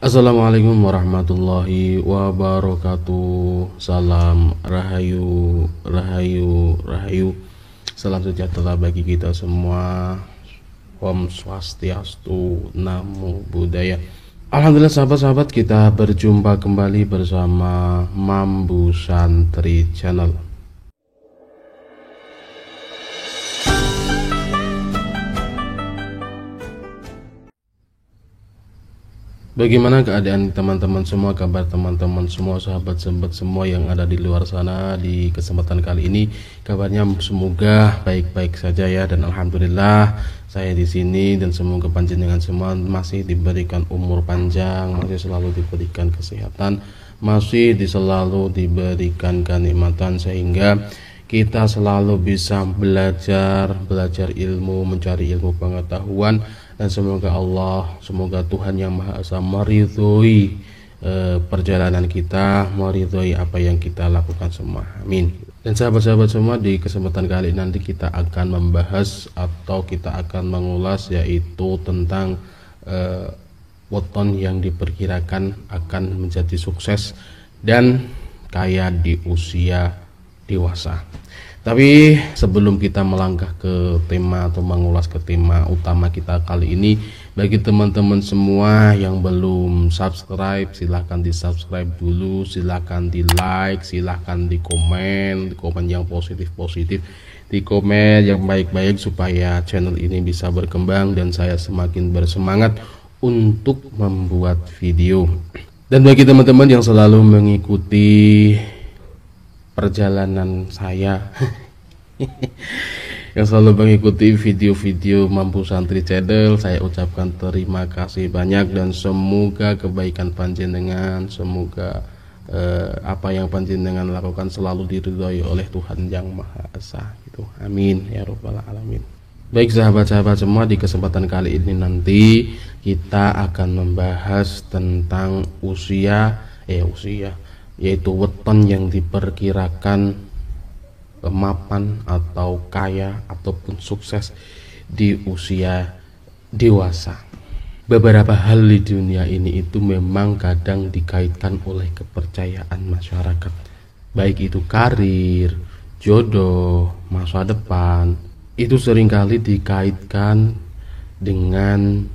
Assalamualaikum warahmatullahi wabarakatuh. Salam rahayu, rahayu, rahayu. Salam sejahtera bagi kita semua. Om Swastiastu, Namo Buddhaya. Alhamdulillah sahabat-sahabat, kita berjumpa kembali bersama Mambu Santri Channel. Bagaimana keadaan teman-teman semua, kabar teman-teman semua, sahabat-sahabat semua yang ada di luar sana? Di kesempatan kali ini kabarnya semoga baik-baik saja ya, dan alhamdulillah saya di sini dan semoga panjenengan semua masih diberikan umur panjang, masih selalu diberikan kesehatan, masih selalu diberikan kenikmatan sehingga kita selalu bisa belajar ilmu, mencari ilmu pengetahuan, dan semoga Tuhan Yang Maha Esa meridhoi perjalanan kita, meridhoi apa yang kita lakukan semua. Amin. Dan sahabat-sahabat semua, di kesempatan kali nanti kita akan membahas atau kita akan mengulas yaitu tentang weton yang diperkirakan akan menjadi sukses dan kaya di usia dewasa. Tapi sebelum kita melangkah ke tema atau mengulas ke tema utama kita kali ini, bagi teman-teman semua yang belum subscribe, silahkan di subscribe dulu, silahkan di like, silahkan di komen yang positif-positif, di komen yang baik-baik supaya channel ini bisa berkembang dan saya semakin bersemangat untuk membuat video. Dan bagi teman-teman yang selalu mengikuti perjalanan saya yang selalu mengikuti video-video Mambu Santri Channel, saya ucapkan terima kasih banyak dan semoga kebaikan panjenengan, semoga apa yang panjenengan lakukan selalu diridhoi oleh Tuhan Yang Maha Esa gitu. Amin ya rabbal alamin. Baik sahabat-sahabat semua, di kesempatan kali ini nanti kita akan membahas tentang usia yaitu weton yang diperkirakan mapan atau kaya ataupun sukses di usia dewasa. Beberapa hal di dunia ini itu memang kadang dikaitkan oleh kepercayaan masyarakat, baik itu karir, jodoh, masa depan, itu seringkali dikaitkan dengan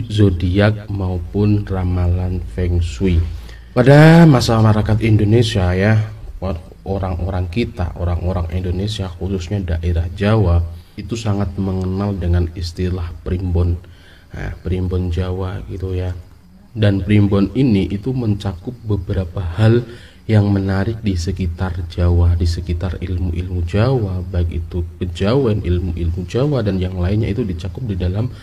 zodiak maupun ramalan feng shui. Pada masyarakat Indonesia ya, orang-orang Indonesia khususnya daerah Jawa itu sangat mengenal dengan istilah primbon. Nah, primbon Jawa gitu ya. Dan primbon ini itu mencakup beberapa hal yang menarik di sekitar Jawa, di sekitar ilmu-ilmu Jawa, baik itu kejawen, ilmu-ilmu Jawa dan yang lainnya itu dicakup di dalam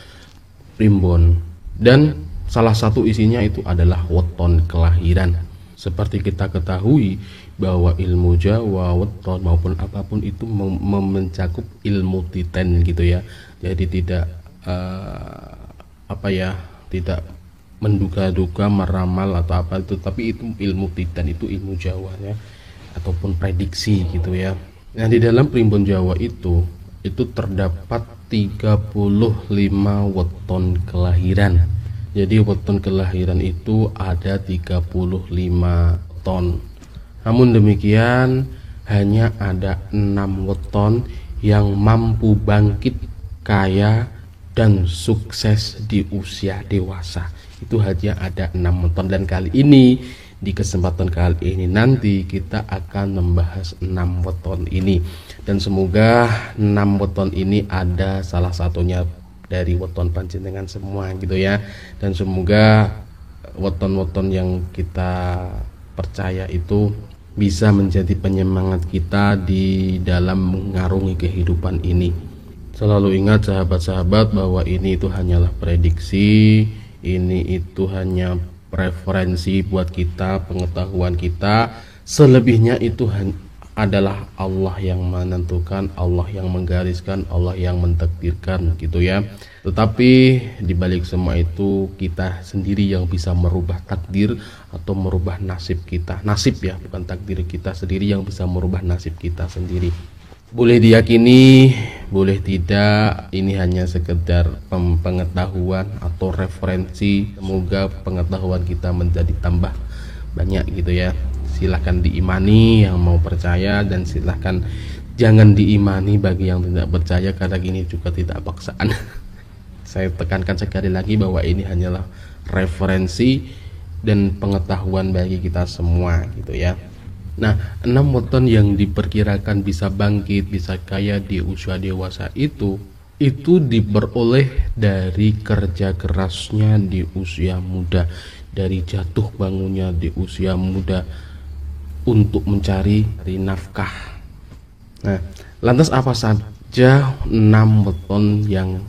primbon. Dan salah satu isinya itu adalah weton kelahiran. Seperti kita ketahui bahwa ilmu Jawa, weton maupun apapun itu mencakup ilmu titen gitu ya. Jadi tidak tidak menduga-duga, meramal atau apa itu, tapi itu ilmu titen, itu ilmu Jawa ya, ataupun prediksi gitu ya. Nah, di dalam primbon Jawa itu terdapat 35 weton kelahiran. Jadi weton kelahiran itu ada 35 weton. Namun demikian hanya ada 6 weton yang mampu bangkit, kaya dan sukses di usia dewasa. Itu hanya ada 6 weton, dan kali ini di kesempatan kali ini nanti kita akan membahas 6 weton ini, dan semoga 6 weton ini ada salah satunya dari weton panjenengan semua gitu ya, dan semoga weton-weton yang kita percaya itu bisa menjadi penyemangat kita di dalam mengarungi kehidupan ini. Selalu ingat sahabat-sahabat bahwa ini itu hanyalah prediksi, ini itu hanya preferensi buat kita, pengetahuan kita. Selebihnya itu adalah Allah yang menentukan, Allah yang menggariskan, Allah yang mentakdirkan gitu ya. Tetapi di balik semua itu kita sendiri yang bisa merubah takdir atau merubah nasib kita. Nasib ya, bukan takdir, kita sendiri yang bisa merubah nasib kita sendiri. Boleh diyakini, boleh tidak, ini hanya sekedar pengetahuan atau referensi. Semoga pengetahuan kita menjadi tambah banyak gitu ya. Silahkan diimani yang mau percaya, dan silahkan jangan diimani bagi yang tidak percaya, karena ini juga tidak paksaan. Saya tekankan sekali lagi bahwa ini hanyalah referensi dan pengetahuan bagi kita semua gitu ya. Nah, 6 weton yang diperkirakan bisa bangkit, bisa kaya di usia dewasa itu diperoleh dari kerja kerasnya di usia muda, dari jatuh bangunnya di usia muda untuk mencari nafkah. Nah, lantas apa saja 6 weton yang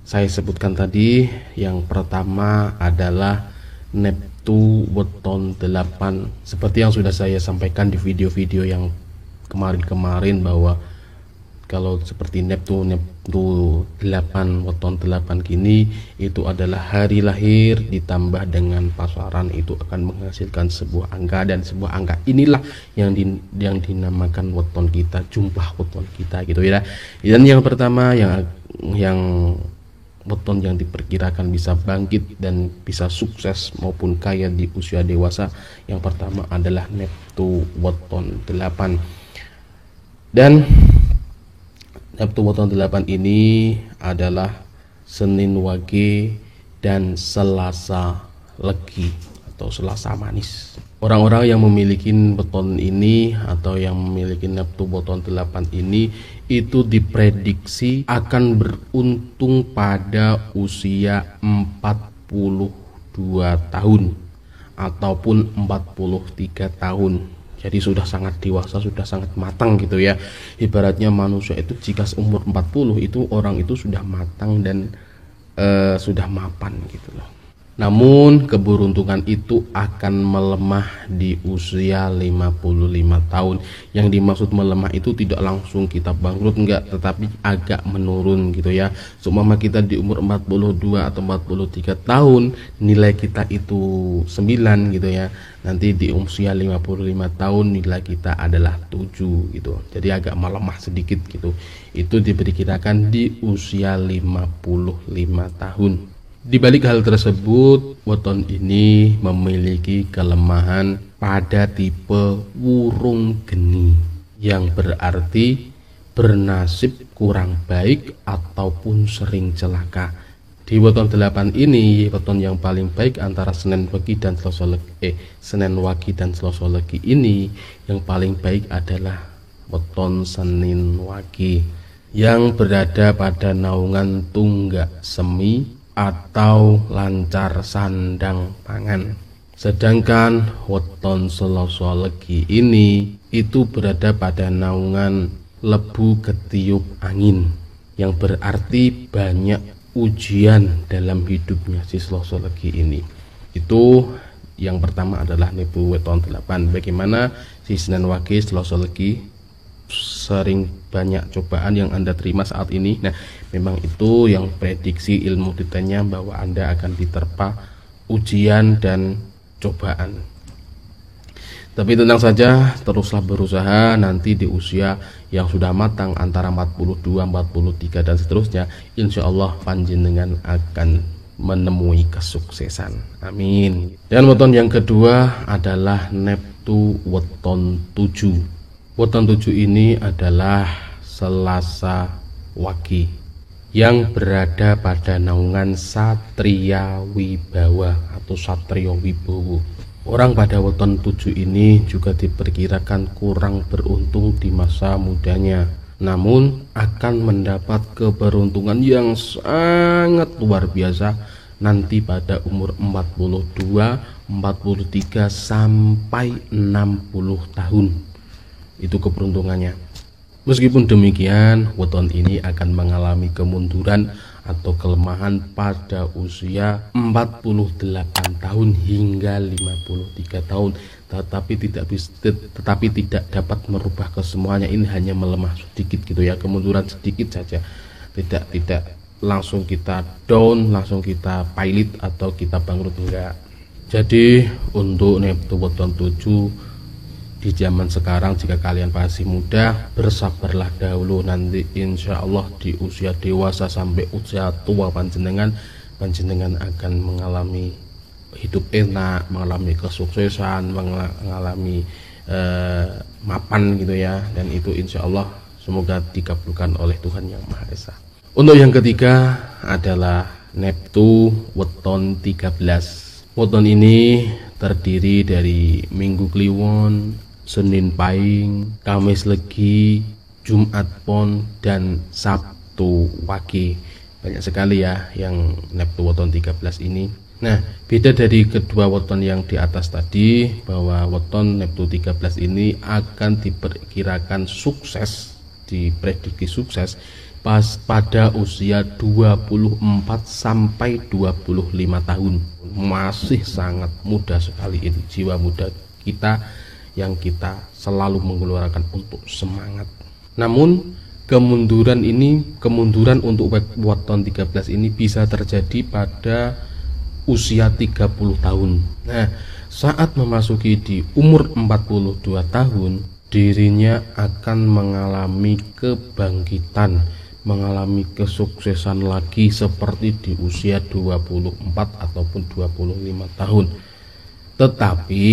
saya sebutkan tadi? Yang pertama adalah Neptu weton 8. Seperti yang sudah saya sampaikan di video-video yang kemarin-kemarin, bahwa kalau seperti Neptu 8 weton 8 kini itu adalah hari lahir ditambah dengan pasaran, itu akan menghasilkan sebuah angka, dan sebuah angka inilah yang dinamakan weton kita, jumlah weton kita gitu ya. Dan yang pertama yang weton yang diperkirakan bisa bangkit dan bisa sukses maupun kaya di usia dewasa, yang pertama adalah Neptu weton 8. Dan Neptu weton 8 ini adalah Senin Wage dan Selasa Legi atau Selasa Manis. Orang-orang yang memiliki weton ini atau yang memiliki Neptu weton 8 ini itu diprediksi akan beruntung pada usia 42 tahun ataupun 43 tahun. Jadi sudah sangat dewasa, sudah sangat matang gitu ya. Ibaratnya manusia itu jika umur 40 itu orang itu sudah matang dan sudah mapan gitu loh. Namun keberuntungan itu akan melemah di usia 55 tahun. Yang dimaksud melemah itu tidak langsung kita bangkrut, enggak, tetapi agak menurun gitu ya. Seumpama kita di umur 42 atau 43 tahun nilai kita itu 9 gitu ya. Nanti di usia 55 tahun nilai kita adalah 7 gitu. Jadi agak melemah sedikit gitu. Itu diperkirakan di usia 55 tahun. Di balik hal tersebut, weton ini memiliki kelemahan pada tipe wurung geni, yang berarti bernasib kurang baik ataupun sering celaka. Di weton 8 ini, weton yang paling baik antara Senin Wage dan Selasa Legi ini, yang paling baik adalah weton Senin Wage yang berada pada naungan tunggak semi atau lancar sandang pangan. Sedangkan weton Selasa Legi ini itu berada pada naungan lebu ketiup angin, yang berarti banyak ujian dalam hidupnya si Selasa Legi ini. Itu yang pertama adalah Neptu weton 8. Bagaimana si Senin Wage, Selasa Legi? Sering banyak cobaan yang Anda terima saat ini. Nah, memang itu yang prediksi ilmu titanya, bahwa Anda akan diterpa ujian dan cobaan. Tapi tenang saja, teruslah berusaha. Nanti di usia yang sudah matang antara 42, 43 dan seterusnya, insya Allah panjenengan akan menemui kesuksesan. Amin. Dan weton yang kedua adalah Neptu weton 7. Weton 7 ini adalah Selasa Wage yang berada pada naungan Satria Wibawa atau Satrio Wibowo. Orang pada weton 7 ini juga diperkirakan kurang beruntung di masa mudanya, namun akan mendapat keberuntungan yang sangat luar biasa nanti pada umur 42, 43 sampai 60 tahun. Itu keberuntungannya. Meskipun demikian, weton ini akan mengalami kemunduran atau kelemahan pada usia 48 tahun hingga 53 tahun, tetapi tidak dapat merubah kesemuanya. Ini hanya melemah sedikit gitu ya, kemunduran sedikit saja. Tidak langsung kita down, langsung kita pilot atau kita bangkrut, enggak. Jadi untuk Neptu weton 7 di zaman sekarang jika kalian masih muda, bersabarlah dahulu, nanti insya Allah di usia dewasa sampai usia tua panjenengan akan mengalami hidup enak, mengalami kesuksesan, mengalami mapan gitu ya, dan itu insya Allah semoga dikabulkan oleh Tuhan Yang Maha Esa. Untuk yang ketiga adalah Neptu weton 13. Weton ini terdiri dari Minggu Kliwon, Senin Pahing, Kamis Legi, Jumat Pon, dan Sabtu Wage. Banyak sekali ya yang Neptu weton 13 ini. Nah, beda dari kedua weton yang di atas tadi, bahwa weton Neptu 13 ini akan diperkirakan sukses, diprediksi sukses pada usia 24 sampai 25 tahun. Masih sangat muda sekali ini, jiwa muda kita yang kita selalu mengeluarkan untuk semangat. Namun kemunduran untuk weton 13 ini bisa terjadi pada usia 30 tahun. Nah, saat memasuki di umur 42 tahun, dirinya akan mengalami kebangkitan, mengalami kesuksesan lagi seperti di usia 24 ataupun 25 tahun. Tetapi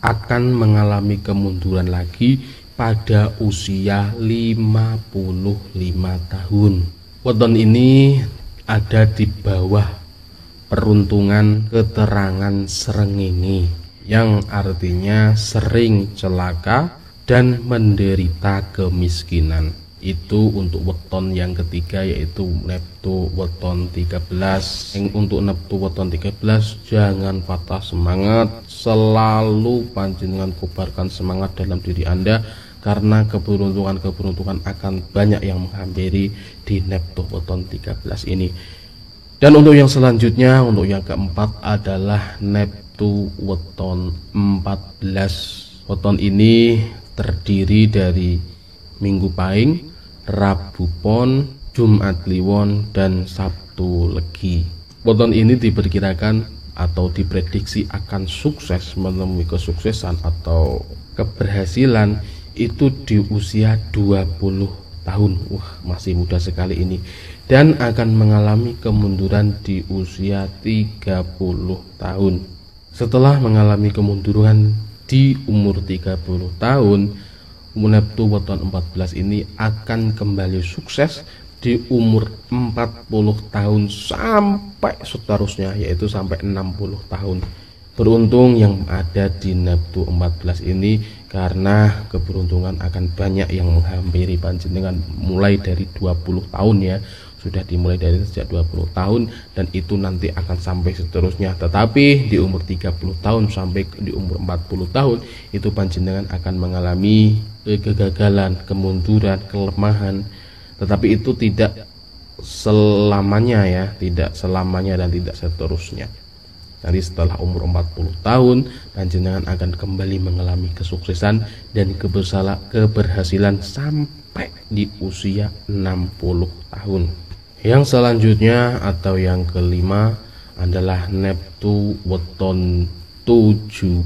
akan mengalami kemunduran lagi pada usia 55 tahun. Weton ini ada di bawah peruntungan keterangan srengenge, yang artinya sering celaka dan menderita kemiskinan. Itu untuk weton yang ketiga, yaitu Neptu weton 13. Untuk Neptu weton 13 jangan patah semangat, selalu panjenengan kobarkan semangat dalam diri Anda, karena keberuntungan akan banyak yang menghampiri di Neptu weton 13 ini. Dan untuk yang selanjutnya, untuk yang keempat adalah Neptu weton 14. Weton ini terdiri dari Minggu Pahing, Rabu Pon, Jumat Kliwon, dan Sabtu Legi. Weton ini diperkirakan atau diprediksi akan sukses, menemui kesuksesan atau keberhasilan itu di usia 20 tahun. Wah, masih muda sekali ini. Dan akan mengalami kemunduran di usia 30 tahun. Setelah mengalami kemunduran di umur 30 tahun, Neptu weton 14 ini akan kembali sukses di umur 40 tahun sampai seterusnya, yaitu sampai 60 tahun. Beruntung yang ada di Neptu 14 ini, karena keberuntungan akan banyak yang menghampiri panjenengan mulai dari 20 tahun ya. Sudah dimulai dari sejak 20 tahun dan itu nanti akan sampai seterusnya. Tetapi di umur 30 tahun sampai di umur 40 tahun itu panjenengan akan mengalami kegagalan, kemunduran, kelemahan. Tetapi itu tidak selamanya ya, tidak selamanya dan tidak seterusnya. Nanti setelah umur 40 tahun panjenengan akan kembali mengalami kesuksesan dan keberhasilan sampai di usia 60 tahun. Yang selanjutnya atau yang kelima adalah Neptu weton 17.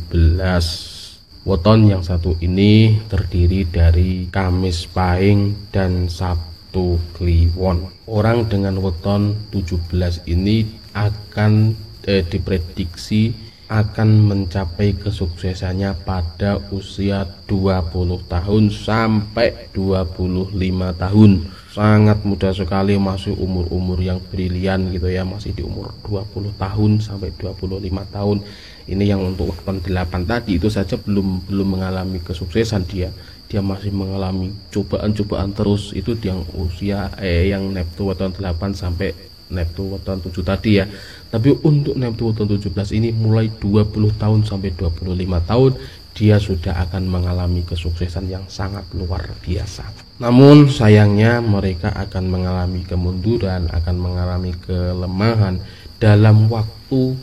Weton yang satu ini terdiri dari Kamis Pahing dan Sabtu Kliwon. Orang dengan weton 17 ini akan diprediksi akan mencapai kesuksesannya pada usia 20 tahun sampai 25 tahun. Sangat muda sekali, masih umur-umur yang brilian gitu ya, masih di umur 20 tahun sampai 25 tahun. Ini yang untuk weton 8 tadi itu saja belum mengalami kesuksesan, dia masih mengalami cobaan-cobaan terus. Itu yang usia yang Neptu weton 8 sampai Neptu weton 7 tadi ya. Tapi untuk Neptu weton 17 ini mulai 20 tahun sampai 25 tahun dia sudah akan mengalami kesuksesan yang sangat luar biasa. Namun sayangnya mereka akan mengalami kemunduran, akan mengalami kelemahan dalam waktu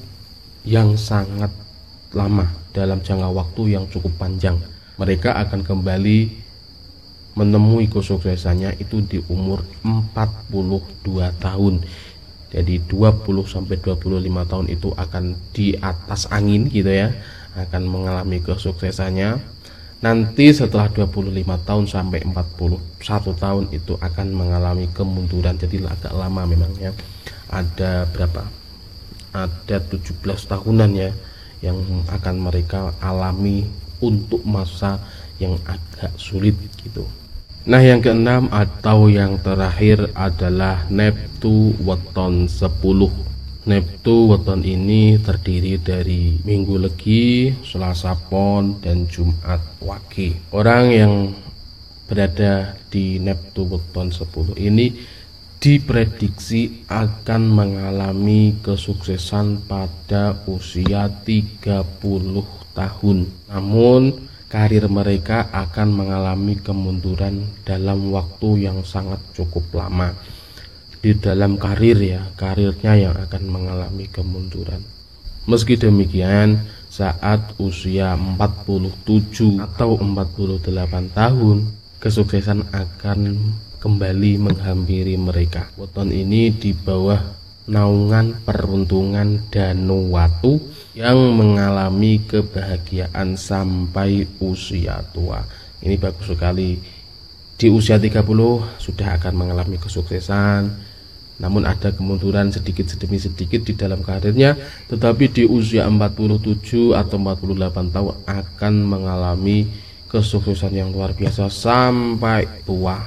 yang sangat lama, dalam jangka waktu yang cukup panjang. Mereka akan kembali menemui kesuksesannya itu di umur 42 tahun. Jadi 20 sampai 25 tahun itu akan di atas angin gitu ya, akan mengalami kesuksesannya. Nanti setelah 25 tahun sampai 41 tahun itu akan mengalami kemunduran. Jadi agak lama memangnya. Ada berapa? Ada 17 tahunan ya yang akan mereka alami untuk masa yang agak sulit gitu. Nah, yang keenam atau yang terakhir adalah Neptu Weton 10. Neptu Weton ini terdiri dari Minggu Legi, Selasa Pon, dan Jumat Wage. Orang yang berada di Neptu Weton 10 ini diprediksi akan mengalami kesuksesan pada usia 30 tahun. Namun karir mereka akan mengalami kemunduran dalam waktu yang sangat cukup lama. Di dalam karirnya yang akan mengalami kemunduran. Meski demikian, saat usia 47 atau 48 tahun, kesuksesan akan kembali menghampiri mereka. Weton ini di bawah naungan peruntungan Danuwatu yang mengalami kebahagiaan sampai usia tua. Ini bagus sekali. Di usia 30 sudah akan mengalami kesuksesan, namun ada kemunduran sedikit demi sedikit di dalam karirnya, tetapi di usia 47 atau 48 tahun akan mengalami kesuksesan yang luar biasa sampai tua.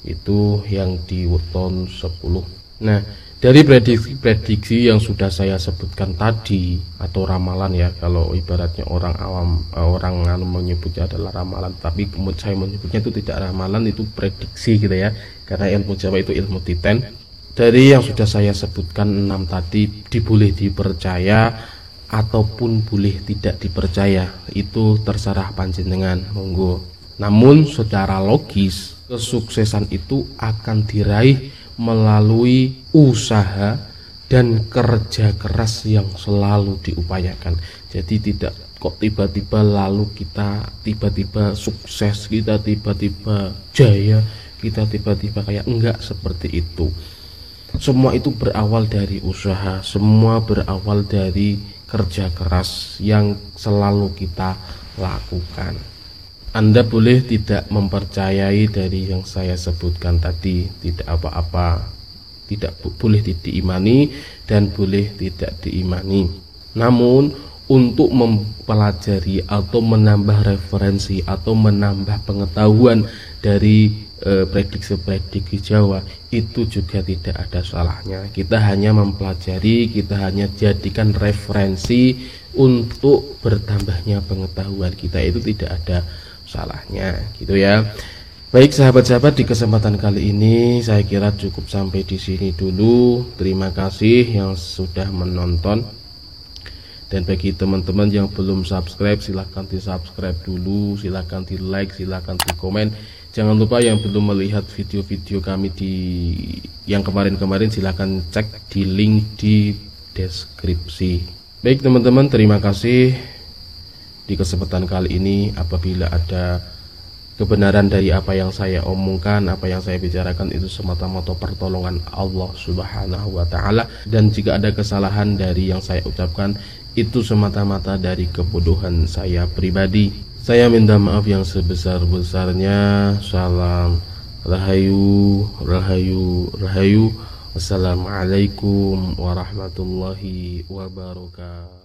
Itu yang di Weton 10. Nah, dari prediksi yang sudah saya sebutkan tadi atau ramalan ya, kalau ibaratnya orang awam, orang menyebutnya adalah ramalan, tapi saya menyebutnya itu tidak ramalan, itu prediksi gitu ya, karena ilmu Jawa itu ilmu titen. Dari yang sudah saya sebutkan 6 tadi, boleh dipercaya ataupun boleh tidak dipercaya, itu terserah panjenengan, monggo. Namun secara logis kesuksesan itu akan diraih melalui usaha dan kerja keras yang selalu diupayakan. Jadi tidak kok tiba-tiba lalu kita tiba-tiba sukses, kita tiba-tiba jaya, kita tiba-tiba kayak enggak seperti itu. Semua itu berawal dari usaha, semua berawal dari kerja keras yang selalu kita lakukan. Anda boleh tidak mempercayai dari yang saya sebutkan tadi, tidak apa-apa, tidak boleh diimani dan boleh tidak diimani. Namun untuk mempelajari atau menambah referensi atau menambah pengetahuan dari prediksi-prediksi Jawa, itu juga tidak ada salahnya. Kita hanya mempelajari, kita hanya jadikan referensi untuk bertambahnya pengetahuan kita, itu tidak ada salahnya gitu ya. Baik sahabat-sahabat, di kesempatan kali ini saya kira cukup sampai di sini dulu. Terima kasih yang sudah menonton, dan bagi teman-teman yang belum subscribe silahkan di subscribe dulu, silahkan di like, silahkan di komen. Jangan lupa yang belum melihat video-video kami di yang kemarin-kemarin silahkan cek di link di deskripsi. Baik teman-teman, terima kasih. Di kesempatan kali ini apabila ada kebenaran dari apa yang saya omongkan, apa yang saya bicarakan, itu semata-mata pertolongan Allah Subhanahu wa Ta'ala, dan jika ada kesalahan dari yang saya ucapkan, itu semata-mata dari kebodohan saya pribadi. Saya minta maaf yang sebesar-besarnya. Salam rahayu, rahayu, rahayu. Wassalamualaikum warahmatullahi wabarakatuh.